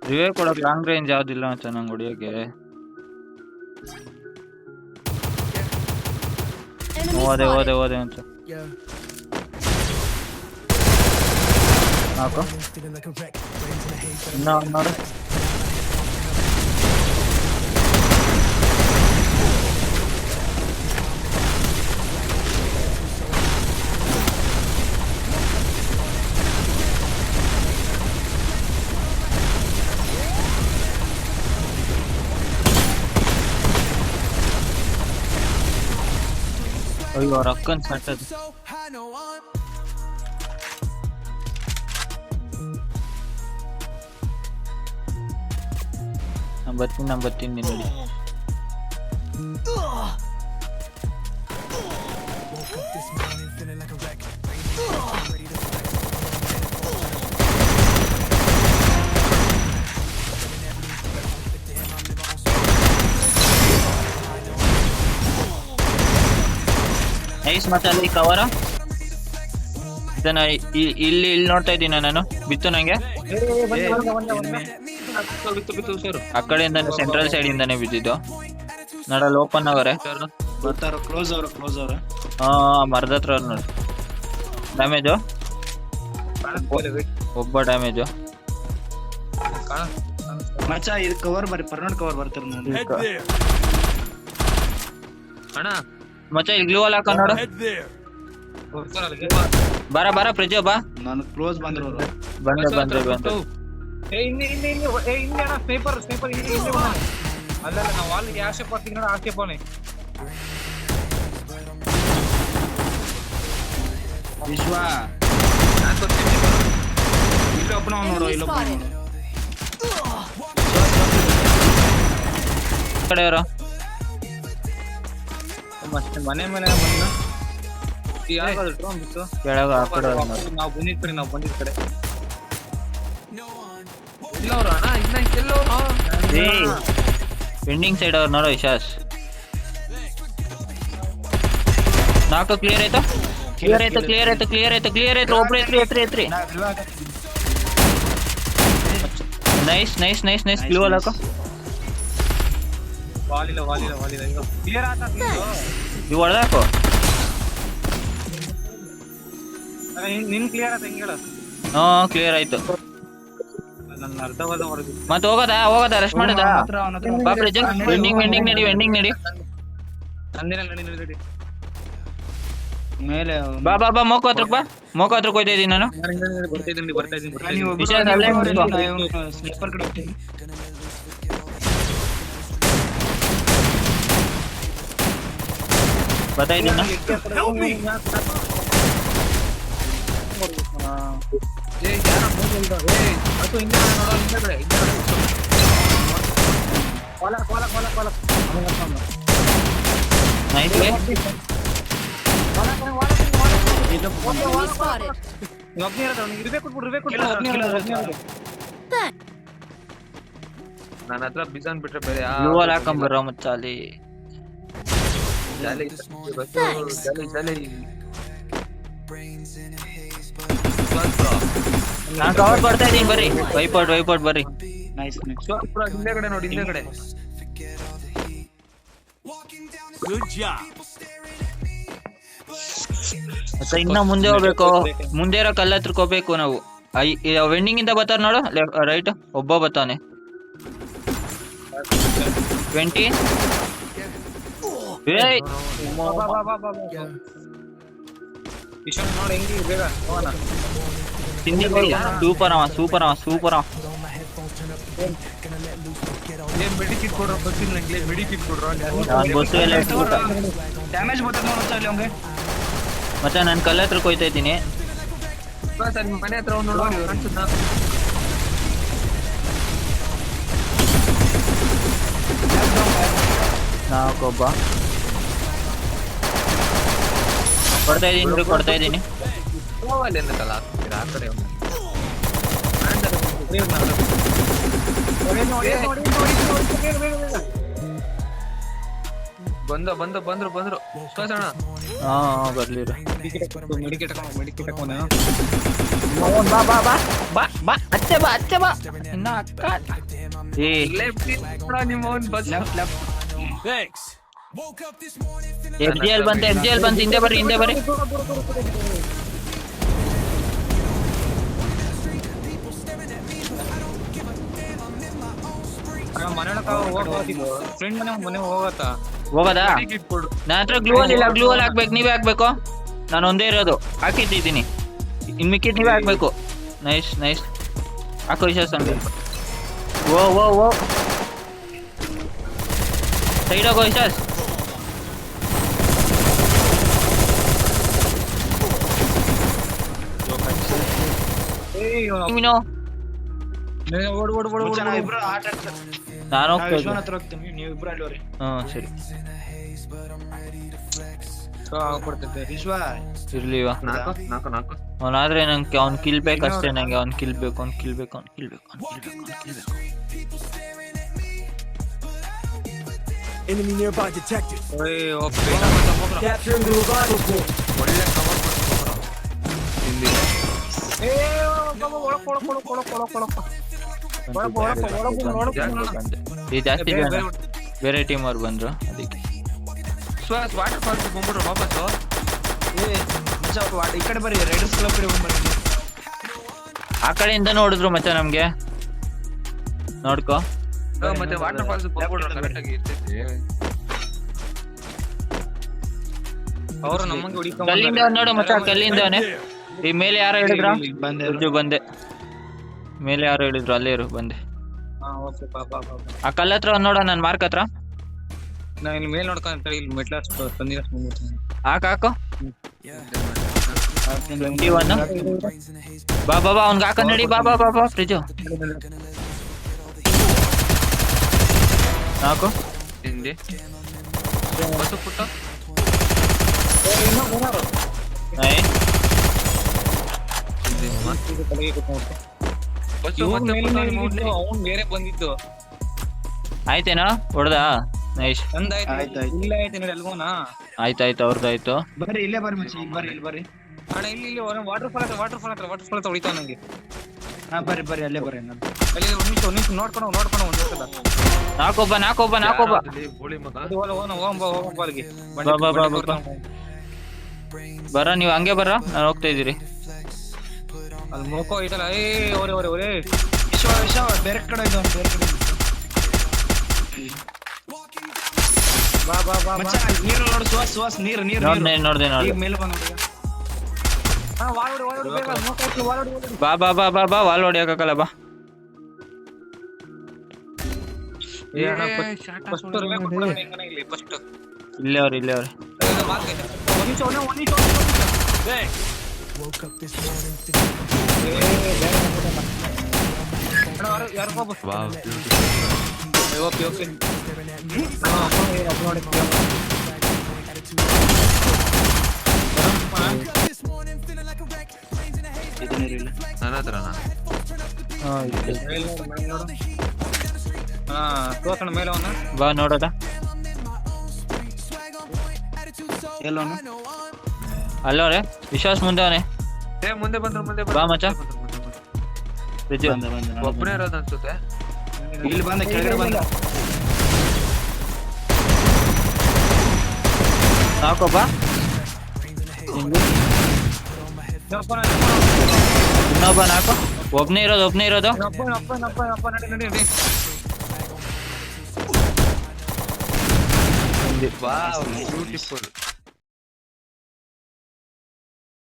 ರಿವೇ ಕೊಡಕ್ long range ಯಾವ್ದಿಲ್ಲ ಅಂತ ನಂಗೆ ಹೊಡಿಯೋಕೆ. ಓದೆ ಅಂತ ಹಾಕು. ನೋಡು ಅಯ್ಯೋ ರೊಕ್ಕನ್ ಸಟ್ಟದು. ನಾನು ಬರ್ತೀನಿ ನೋಡಿ. ನೈಸ್. ಮತ್ತೆ ಅಲ್ಲಿ ಕವರ ಇದನ್ನ ಇಲ್ಲಿ ನೋಡ್ತಾ ಇದ್ದೀನಿ ನಾನು. ಬಿತ್ತು ನಂಗೆ ಆ ಕಡೆಯಿಂದ ಸೆಂಟ್ರಲ್ ಸೈಡ್ ಇಂದಾನೆ ಬಿದ್ದಿದ್ದು. ನಡಲ್ಲಿ ಓಪನ್ ಅವರೇ ಮರದ ಹತ್ರ ನೋಡಿ. ಡ್ಯಾಮೇಜು ಒಬ್ಬ ಡ್ಯಾಮೇಜು. ಮಚ್ಚ ಇದು ಕವರ್ ಬರ್ರಿ, ಪರ್ಮನೆಂಟ್ ಕವರ್ ಬರ್ತಾರ ನೋಡಿ ಅಣ್ಣ. ಮಚ್ಚ ಇಲ್ಲಿ ಗ್ಲೂ ವಾಲ್ ಹಾಕ ನೋಡು. ಬರ ಫ್ರಿಜ್ ಬಾ. ನಾನು ಕ್ಲೋಸ್ ಬಂದ್ರು ಬಂದೆ ಅಲ್ಲ ನಾವು ವಾಲ್ಗೆ ಆಶೆ ಪಡ್ತೀನಿ ನೋಡ. ಆಶೆ ಪೋನೆ ವಿಶ್ವ ಇಲ್ಲೊಬ್ಬನ ನೋಡು, ಇಲ್ಲೊಬ್ಬನ ನೋಡು. ಕಡೆಯವರು ಮನೆ ಕೆಳಗ ಆ ಕಡೆ ನಾವು ಬಂದಿದ್ ಕಡೆ ಇಲ್ಲ ಅವ್ರು ಅಣ್ಣ. ಇನ್ನ ಪೆಂಡಿಂಗ್ ಸೈಡ್ ಅವ್ರು ನೋಡೋ ವಿಶಾಸ್. ನಾಲ್ಕು ಕ್ಲಿಯರ್ ಆಯ್ತು. ಒಬ್ರು ಎತ್ರಿ. ನೈಸ್ ಗ್ಲೂ ವಾಲ್ ಹಾಕೋ. ವಾಲಿಲ್ಲ ಕ್ಲಿಯರ್ ಆತ. ಇವು ಹೊಡೆದಾಕೋ. ನಿನ್ ಕ್ಲಿಯರ್ ಆತ ಹೆಂಗ ಹೇಳ. ಕ್ಲಿಯರ್ ಆಯ್ತು. ನನ್ನ ಅರ್ಧವಾದ ಹೊಡೆದು ಮತ್ತೆ ಹೋಗೋದಾ ರೆಸ್ಟ್ ಮಾಡೋದಾ? ವೆಂಡಿಂಗ್ ನಡಿ. ನಡಿ ಮೇಲೆ ಬಾ ಮೋಕೋ ಹತ್ರಕ್ಕೆ ಹೋಗ್ತಾ ಇದ್ದೀನಿ ನಾನು. ಬರ್ತಾ ಇದ್ದೀನಿ. ವಿಶಾಲ್ ಅಲ್ಲೇ ನಿಂತ್ಕೋ. ಸ್ನೈಪರ್ ಕಡೆ ಹೋಗ್ತೀನಿ. ಬರ್ತಾ ಇದ್ದೀನಿ. ನೈಸ್. ನನ್ನ ಹತ್ರ ಬಿಸನ್ ಬಿಟ್ರೆ ಬೇರೆ ಗ್ಲೂ ವಾಲ್ ಹಾಕೊಂಬರೋ ಮಚ್ಚ ಅಲ್ಲಿ. ನಾನು ಕವರ್ ಬರ್ತಾ ಇದ್ದೀನಿ. ಬರ್ರಿ ವೈಪೌಟ್ ಬರ್ರಿ. ನೈಸ್ ಹಿಂದೆಗಡೆ ನೋಡಿ, ಹಿಂದೆಗಡೆ. ಮತ್ತೆ ಇನ್ನ ಮುಂದೆ ಹೋಗ್ಬೇಕು. ಮುಂದೆ ಇರೋ ಕಲ್ಲ ಹತ್ರಕ್ಕೆ ಹೋಗ್ಬೇಕು ನಾವು. ವೆಂಡಿಂಗ್ ಇಂದ ಬರ್ತಾರ ನೋಡು. ರೈಟ್ ಒಬ್ಬ ಬರ್ತಾನೆ. 20 ನೋಡಿ ಹೆಂಗಿ ಬೇಗ ಹೋಗೋಣ. ಸೂಪರ್ ಮೆಡಿಕಿಟ್ ಕೊಡ್ರೋ. ಗೊತ್ತಿಲ್ಲ ನಂಗೆ ಮೆಡಿಕಿಟ್ ಕೊಡ್ರೋ. ಬಸ್ಸು ಎಲ್ಲ ಡ್ಯಾಮೇಜ್ ಬರ್ತದೆ ನೋಡುತ್ತಾ ಇಲ್ಲಿ ಅವ್ಗೆ. ಮತ್ತೆ ನಾನು ಕಲ್ಲ ಹತ್ರಕ್ಕೆ ಹೋಗ್ತಾ ಇದ್ದೀನಿ. ಮನೆ ಹತ್ರ ನೋಡು ಅನ್ಸುತ್ತಾ. ನಾಲ್ಕೊಬ್ಬ ಕೊಡ್ತಾ ಇದ್ದೀನಿ. ಆ ಕಡೆ ಬಂದ್ರು ವಿಶ್ವಾಸ ಅಣ್ಣ ಹಾ ಬರ್ಲಿರ ಮೆಡಿಕೇಟ್ ಹಾಕೋಣ ಬಾ ಬಾ ಬಾ ಬಾ ಬಾ ಅಚ್ಚೆ ಬಾ ಇನ್ನ ಅಕ್ಕ ಏ ಲೆಫ್ಟ್ ನಿಮ್ಮ ಅವ್ನ್ ಬಸ್ ಲೆಫ್ಟ್ FGL ಬಂತೆ ಹಿಂದೆ ಬರ್ರಿ ಮನೆ ಫ್ರೆಂಡ್ ಮನೆ ಹೋಗತ್ತಾ ಹೋಗದಾ ಕಿಟ್ ಕೊಡು ನನ್ನ ಹತ್ರ ಗ್ಲೂ ಅಲ್ಲಿ ಹಾಕ್ಬೇಕು, ನೀವೇ ಹಾಕ್ಬೇಕು. ನಾನು ಒಂದೇ ಇರೋದು ಹಾಕಿಟ್ಟಿದ್ದೀನಿ, ಇನ್ ಮಿಕ್ಕಿದ್ ನೀವೇ ಹಾಕ್ಬೇಕು. ನೈಸ್ ಹಾಕೋ ವಿಶೇಷ ಓ ಸೈಡ್ ಹೋಗೋ ವಿಶಾಸ್. ನೀನು ಇಬ್ರು ಆಟ ಆಡ್ತಾರೆ. ನಾನು ವಿಶ್ವನ ಹತ್ರ ಹೋಗ್ತೀನಿ, ನೀವು ಇಬ್ರು ಅಲ್ಲಿ ಹೋಗ್ರಿ. ಸರಿ ಕೊಡ್ತೈತೆ ವಿಶ್ವ ಇರ್ಲಿವಾ ನಾಲ್ಕು ಅವನಾದ್ರೆ ನಂಗೆ ಅವ್ನ್ ಕಿಲ್ ಬೇಕಷ್ಟೇ. ನಂಗೆ ಅವ್ನ್ ಕಿಲ್ ಬೇಕು. Enemy nearby detected. ಒಳ್ಳೆ Capturing the revival point. ಈ ಜಾಸ್ತಿ ಜನ ಬೇರೆ ಟೀಮ್ ಅವ್ರು ಬಂದ್ರು ಅದಕ್ಕೆ. ವಿಶ್ವಾಸ್ ವಾಟರ್ ಫಾಲ್ಸ್ ಬಂದ್ಬಿಟ್ರು ವಾಪಸ್ಸು. ಈ ಕಡೆ ಬರ್ರಿ, ರೈಡರ್ಸ್ ಕ್ಲಬ್ ಕಡೆ ಬಂದ್ಬರ್ರಿ. ಆ ಕಡೆಯಿಂದ ನೋಡಿದ್ರು ಮಚ್ಚ ನಮ್ಗೆ ನೋಡ್ಕೋ. ಮತ್ತೆ ವಾಟರ್ ಫಾಲ್ಸ್ ಬಂದ್ಬಿಟ್ರು ಕರೆಕ್ಟ್ ಆಗಿ ಇರ್ತೈತಿ. ಅವರು ನಮ್ಮಂಗೆ ಕಲ್ಲಿಂದ ಅವ್ನ್ ನೋಡು ಮಚ್ಚ, ಕಲ್ಲಿಂದವನೇ. ಈ ಮೇಲೆ ಯಾರೋ ಹೇಳಿದ್ರ ಬಂದೆ. ಮೇಲೆ ಯಾರೋ ಹೇಳಿದ್ರು, ಅಲ್ಲೇ ಇರು ಬಂದೆ. ಆ ಕಲ್ಲ ಹತ್ರ ನೋಡ, ನನ್ ಮಾರ್ಕ್ ಹತ್ರ ನಾ ಇಲ್ಲಿ ಮೇಲ್ ನೋಡ್ಕೊಂತ ಇಲ್ಲಿ ಮೆಟ್ಲಾಸ್ ತಂದಿರ ಹಾಕು 21. ಬಾ ಅವ್ನ್ಗೆ ಹಾಕ ನಡಿ. ಬಾ ಫ್ರಿಜು ಹಾಕು. ಹಿಂದೆ ಬಸ್ಸು ಪುಟ್ಟ ಬಸ್ಸು ಮತ್ತೆ ಅವ್ನು ಬೇರೆ ಬಂದಿದ್ದು ಆಯ್ತೇನಾ ಹೊಡ್ದಾ? ನೈಸ್. ನಂದಾಯ್ತು. ಇಲ್ಲ ಆಯ್ತು ನೋಡಿ ಅಲ್ಗೋನಾ. ಆಯ್ತಾಯ್ತು ಅವ್ರದ್ದಾಯ್ತು. ಬರ್ರಿ ಇಲ್ಲೇ ಬರ್ರಿ ಮಚ್ಚಿ, ಇಲ್ಲಿ ಬರ್ರಿ. ಅಣ್ಣ ಇಲ್ಲಿ ವಾಟರ್ ಫಾಲ್ ಹತ್ರ ಹೊಡಿತಾವ ನಂಗೆ. ಹಾ ಬರ್ರಿ ಅಲ್ಲೇ ಬರ್ರಿ. ಅಲ್ಲಿ ಒಂದ್ ನಿಮಿಷ ನೋಡ್ಕೊಂಡು ಒಂದ್ಸಲ ನಾಕೊಬ್ಬ ಬೋಳಿ ಮಗ ಹೋಗಂಬ ಅಲ್ಲಿಗೆ. ಬಾ. ಬರ ನೀವು ಹಂಗೆ ಬರ್ರ, ನಾನು ಹೋಗ್ತಾ ಇದ್ದೀರಿ. ಅಲ್ಲಿ ಮೋಕೋ ಐತಲ್ಲ. ಒರೆ ವಿಶ್ವ ಬೇರೆ ಕಡೆ ಇದ್ದು, ಬೇರೆ ಕಡೆ ಬಾ ಮಚ್ಚ, ನೀರು ನೋಡು ಸುವಾಸ್ ನೀರು ನೋಡ್ದೆ ಈಗ ಮೇಲೆ ಬಂದ ಬಾ ವಾಲ್ ಹೊಡಿಯೋಕಲ್ಲ. ಬಾ ಇಲ್ಲೇ ಅವ್ರೆ. Woke up this morning. ನನ್ನ ಹತ್ರನಾ? ತೋರ್ಸೋಣ ಮೇಲೆ ಅವನ. ಬಾ ನೋಡೋದ. ಎಲ್ಲವನು ಅಲ್ಲವ್ರೆ ವಿಶ್ವಾಸ್ ಮುಂದೆ ಅವನೇ. ಮುಂದೆ ಬಂದ್ರು ಬಾ ಮಚ್ಚ. ಫ್ರಿಜ್ ಒಬ್ಬನೇ ಇರೋದು ಅನ್ಸುತ್ತೆ. ಇಲ್ಲಿ ಬಂದ, ಕೆಳಗಡೆ ಬಂದ. ಹಾಕೋಬ್ಬ. ಇನ್ನೊಬ್ಬ ನಾಲ್ಕು. ಒಬ್ನೇ ಇರೋದು. Wow beautiful.